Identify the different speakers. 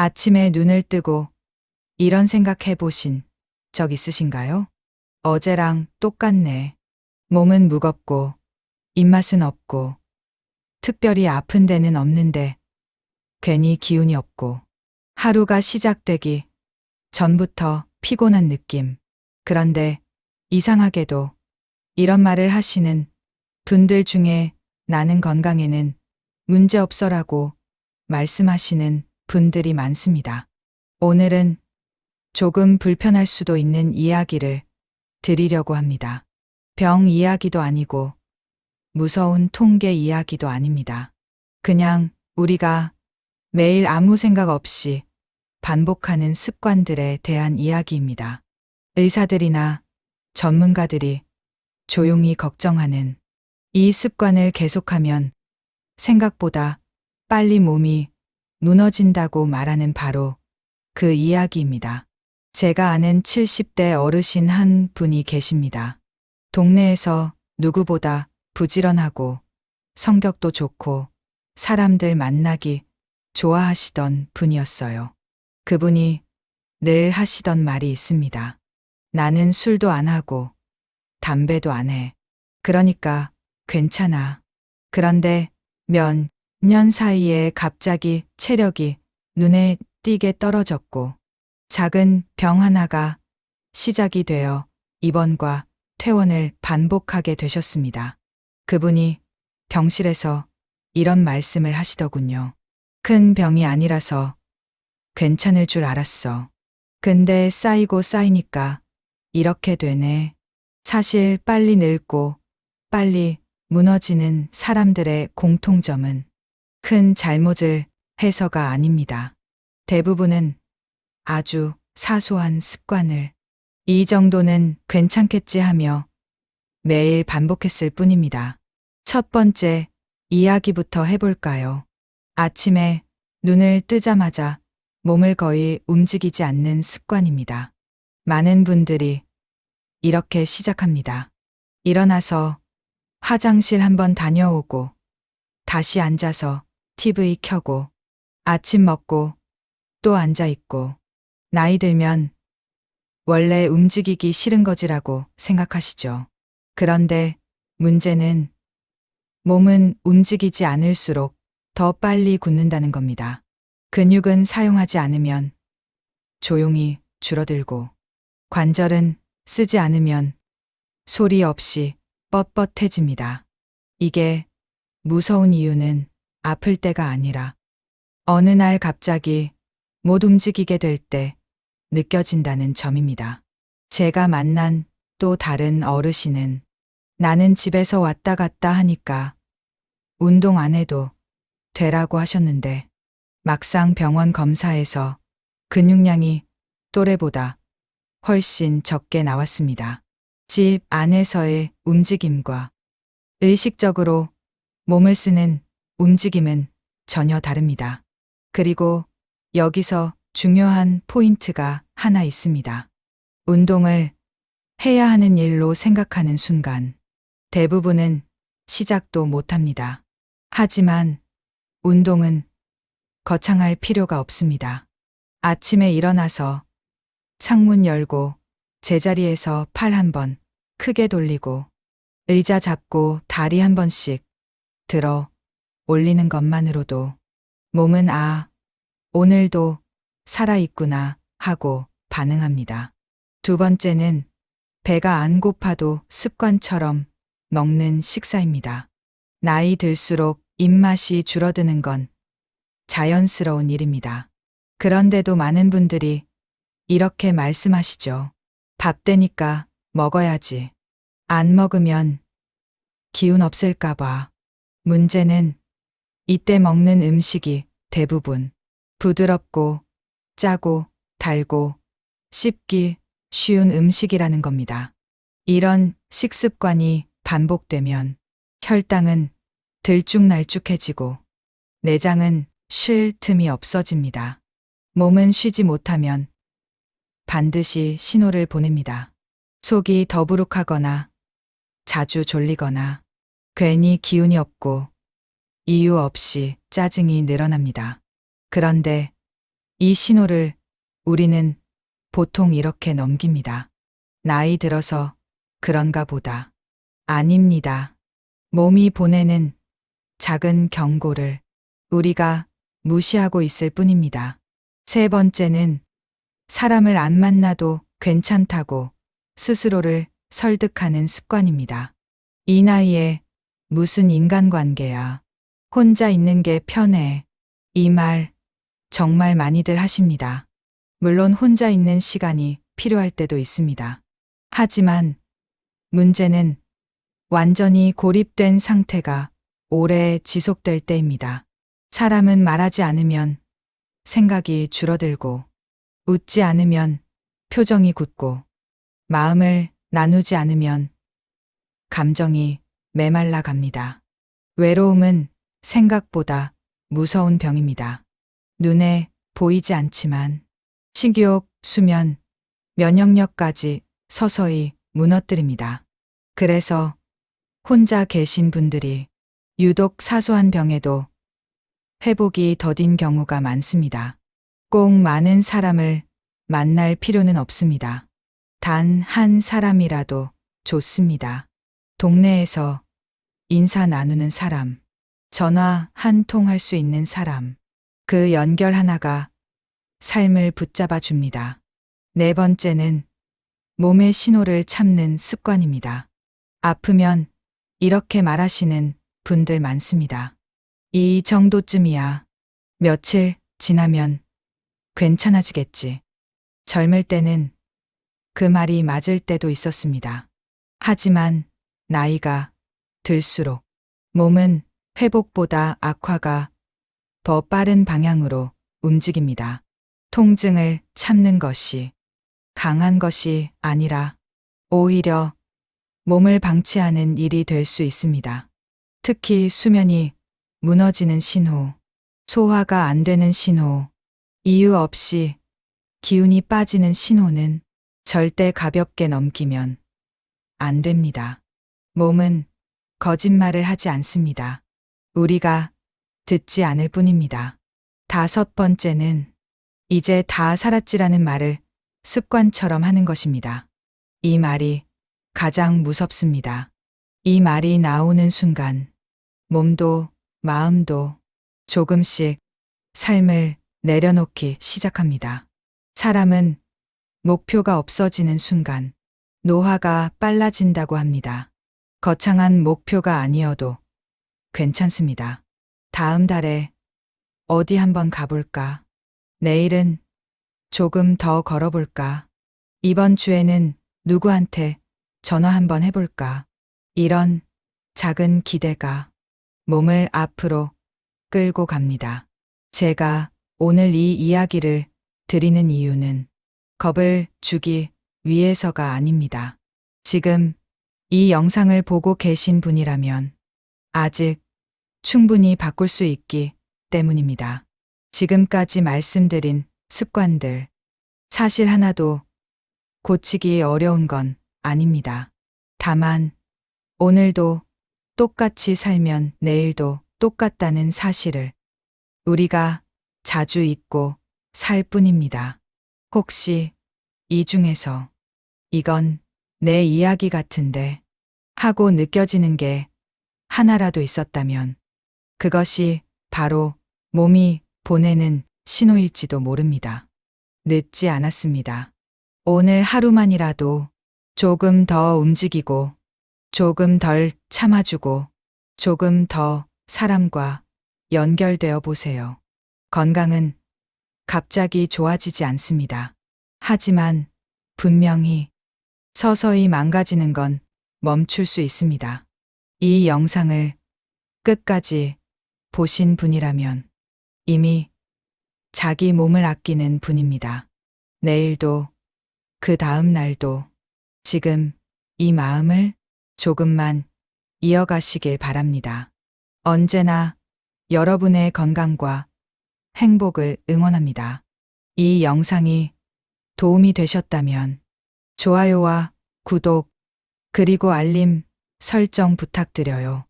Speaker 1: 아침에 눈을 뜨고 이런 생각 해보신 적 있으신가요? 어제랑 똑같네. 몸은 무겁고 입맛은 없고 특별히 아픈 데는 없는데 괜히 기운이 없고 하루가 시작되기 전부터 피곤한 느낌. 그런데 이상하게도 이런 말을 하시는 분들 중에 나는 건강에는 문제 없어라고 말씀하시는 분들이 많습니다. 오늘은 조금 불편할 수도 있는 이야기를 드리려고 합니다. 병 이야기도 아니고 무서운 통계 이야기도 아닙니다. 그냥 우리가 매일 아무 생각 없이 반복하는 습관들에 대한 이야기입니다. 의사들이나 전문가들이 조용히 걱정하는 이 습관을 계속하면 생각보다 빨리 몸이 무너진다고 말하는 바로 그 이야기입니다. 제가 아는 70대 어르신 한 분이 계십니다. 동네에서 누구보다 부지런하고 성격도 좋고 사람들 만나기 좋아하시던 분이었어요. 그분이 늘 하시던 말이 있습니다. 나는 술도 안 하고 담배도 안 해. 그러니까 괜찮아. 그런데 몇 년 사이에 갑자기 체력이 눈에 띄게 떨어졌고 작은 병 하나가 시작이 되어 입원과 퇴원을 반복하게 되셨습니다. 그분이 병실에서 이런 말씀을 하시더군요. 큰 병이 아니라서 괜찮을 줄 알았어. 근데 쌓이고 쌓이니까 이렇게 되네. 사실 빨리 늙고 빨리 무너지는 사람들의 공통점은 큰 잘못을 해서가 아닙니다. 대부분은 아주 사소한 습관을 이 정도는 괜찮겠지 하며 매일 반복했을 뿐입니다. 첫 번째 이야기부터 해볼까요? 아침에 눈을 뜨자마자 몸을 거의 움직이지 않는 습관입니다. 많은 분들이 이렇게 시작합니다. 일어나서 화장실 한번 다녀오고 다시 앉아서 TV 켜고 아침 먹고 또 앉아 있고 나이 들면 원래 움직이기 싫은 거지라고 생각하시죠. 그런데 문제는 몸은 움직이지 않을수록 더 빨리 굳는다는 겁니다. 근육은 사용하지 않으면 조용히 줄어들고 관절은 쓰지 않으면 소리 없이 뻣뻣해집니다. 이게 무서운 이유는 아플 때가 아니라 어느 날 갑자기 못 움직이게 될 때 느껴진다는 점입니다. 제가 만난 또 다른 어르신은 나는 집에서 왔다 갔다 하니까 운동 안 해도 되라고 하셨는데 막상 병원 검사에서 근육량이 또래보다 훨씬 적게 나왔습니다. 집 안에서의 움직임과 의식적으로 몸을 쓰는 움직임은 전혀 다릅니다. 그리고 여기서 중요한 포인트가 하나 있습니다. 운동을 해야 하는 일로 생각하는 순간 대부분은 시작도 못합니다. 하지만 운동은 거창할 필요가 없습니다. 아침에 일어나서 창문 열고 제자리에서 팔 한 번 크게 돌리고 의자 잡고 다리 한 번씩 들어 올리는 것만으로도 몸은 오늘도 살아있구나 하고 반응합니다. 두 번째는 배가 안 고파도 습관처럼 먹는 식사입니다. 나이 들수록 입맛이 줄어드는 건 자연스러운 일입니다. 그런데도 많은 분들이 이렇게 말씀하시죠. 밥 되니까 먹어야지. 안 먹으면 기운 없을까봐. 문제는 이때 먹는 음식이 대부분 부드럽고 짜고 달고 씹기 쉬운 음식이라는 겁니다. 이런 식습관이 반복되면 혈당은 들쭉날쭉해지고 내장은 쉴 틈이 없어집니다. 몸은 쉬지 못하면 반드시 신호를 보냅니다. 속이 더부룩하거나 자주 졸리거나 괜히 기운이 없고 이유 없이 짜증이 늘어납니다. 그런데 이 신호를 우리는 보통 이렇게 넘깁니다. 나이 들어서 그런가 보다. 아닙니다. 몸이 보내는 작은 경고를 우리가 무시하고 있을 뿐입니다. 세 번째는 사람을 안 만나도 괜찮다고 스스로를 설득하는 습관입니다. 이 나이에 무슨 인간관계야. 혼자 있는 게 편해. 이 말 정말 많이들 하십니다. 물론 혼자 있는 시간이 필요할 때도 있습니다. 하지만 문제는 완전히 고립된 상태가 오래 지속될 때입니다. 사람은 말하지 않으면 생각이 줄어들고, 웃지 않으면 표정이 굳고, 마음을 나누지 않으면 감정이 메말라 갑니다. 외로움은 생각보다 무서운 병입니다. 눈에 보이지 않지만 식욕, 수면, 면역력까지 서서히 무너뜨립니다. 그래서 혼자 계신 분들이 유독 사소한 병에도 회복이 더딘 경우가 많습니다. 꼭 많은 사람을 만날 필요는 없습니다. 단 한 사람이라도 좋습니다. 동네에서 인사 나누는 사람, 전화 한 통 할 수 있는 사람, 그 연결 하나가 삶을 붙잡아 줍니다. 네 번째는 몸의 신호를 참는 습관입니다. 아프면 이렇게 말하시는 분들 많습니다. 이 정도쯤이야. 며칠 지나면 괜찮아지겠지. 젊을 때는 그 말이 맞을 때도 있었습니다. 하지만 나이가 들수록 몸은 회복보다 악화가 더 빠른 방향으로 움직입니다. 통증을 참는 것이 강한 것이 아니라 오히려 몸을 방치하는 일이 될 수 있습니다. 특히 수면이 무너지는 신호, 소화가 안 되는 신호, 이유 없이 기운이 빠지는 신호는 절대 가볍게 넘기면 안 됩니다. 몸은 거짓말을 하지 않습니다. 우리가 듣지 않을 뿐입니다. 다섯 번째는 이제 다 살았지라는 말을 습관처럼 하는 것입니다. 이 말이 가장 무섭습니다. 이 말이 나오는 순간 몸도 마음도 조금씩 삶을 내려놓기 시작합니다. 사람은 목표가 없어지는 순간 노화가 빨라진다고 합니다. 거창한 목표가 아니어도 괜찮습니다. 다음 달에 어디 한번 가볼까? 내일은 조금 더 걸어볼까? 이번 주에는 누구한테 전화 한번 해볼까? 이런 작은 기대가 몸을 앞으로 끌고 갑니다. 제가 오늘 이 이야기를 드리는 이유는 겁을 주기 위해서가 아닙니다. 지금 이 영상을 보고 계신 분이라면 아직 충분히 바꿀 수 있기 때문입니다. 지금까지 말씀드린 습관들, 사실 하나도 고치기 어려운 건 아닙니다. 다만 오늘도 똑같이 살면 내일도 똑같다는 사실을 우리가 자주 잊고 살 뿐입니다. 혹시 이 중에서 이건 내 이야기 같은데 하고 느껴지는 게 하나라도 있었다면 그것이 바로 몸이 보내는 신호일지도 모릅니다. 늦지 않았습니다. 오늘 하루만이라도 조금 더 움직이고 조금 덜 참아주고 조금 더 사람과 연결되어 보세요. 건강은 갑자기 좋아지지 않습니다. 하지만 분명히 서서히 망가지는 건 멈출 수 있습니다. 이 영상을 끝까지 보신 분이라면 이미 자기 몸을 아끼는 분입니다. 내일도 그 다음 날도 지금 이 마음을 조금만 이어가시길 바랍니다. 언제나 여러분의 건강과 행복을 응원합니다. 이 영상이 도움이 되셨다면 좋아요와 구독 그리고 알림 설정 부탁드려요.